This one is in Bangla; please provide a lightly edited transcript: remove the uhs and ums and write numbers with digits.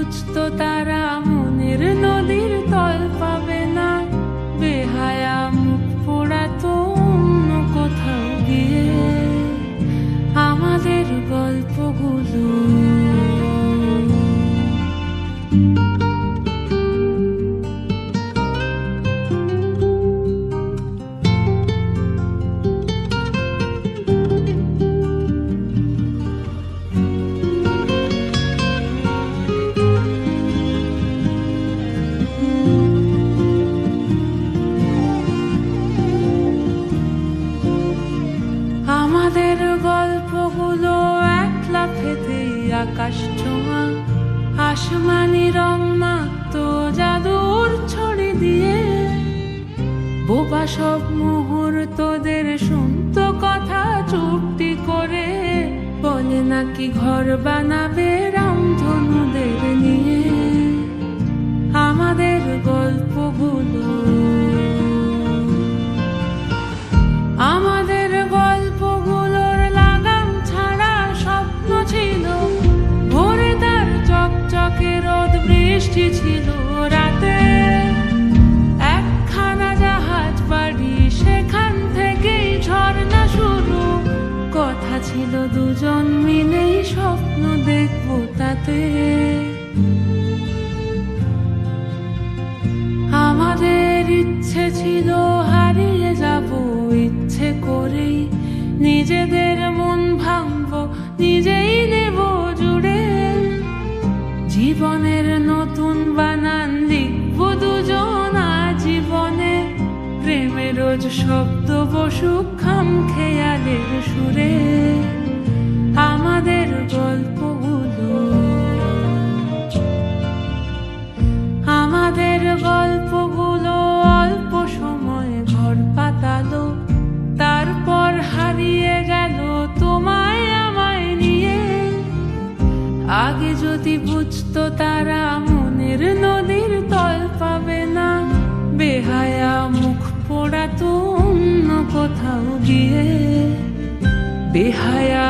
বুঝতো তারা মনের নদীর তল পাবে না, বেহায়া মুখ পোড়াতো অন্য কোথাও গিয়ে আমাদের গল্পগুলো। আমাদের গল্পগুলো এক লাফেতেই আকাশ ছোঁয়া, আসমানি রং মাখতো জাদুর ছড়ি দিয়ে। বোবা সব মুহূর্তদের শুনতো কথা চুপটি করে, বলে নাকি ঘর বানাবে রামধনুদের নিয়ে। আমাদের গল্পগুলো, আমাদের গল্পগুলোর লাগাম ছাড়া স্বপ্ন ছিল ভোরে, তার চকচকে রোদ বৃষ্টি ছিল রাতে। একখানা জাহাজ বাড়ি, সেখান থেকেই ঝর্ণা শুরু, কথা ছিল দুজন মিলেই স্বপ্ন দেখবো তাতে। আমাদের ইচ্ছে ছিল হারিয়ে যাব ইচ্ছে করেই, নিজেদের মন ভাঙবো নিজেই নেব জুড়ে। জীবনের নতুন বানান লিখবো দুজন আজীবনে, প্রেমের রোজ শব্দ বসুক খাম খেয়ালের সুরে। আমাদের গল্পগুলো, আমাদের গল্পগুলো অল্প সময় ঘর পাতালো, তারপর হারিয়ে গেল তোমায় আমায় নিয়ে। আগে যদি বুঝতো তারা মনের নদীর তল পাবে না, বেহায়া মুখ পোড়াতো অন্য কোথাও গিয়ে, বেহায়া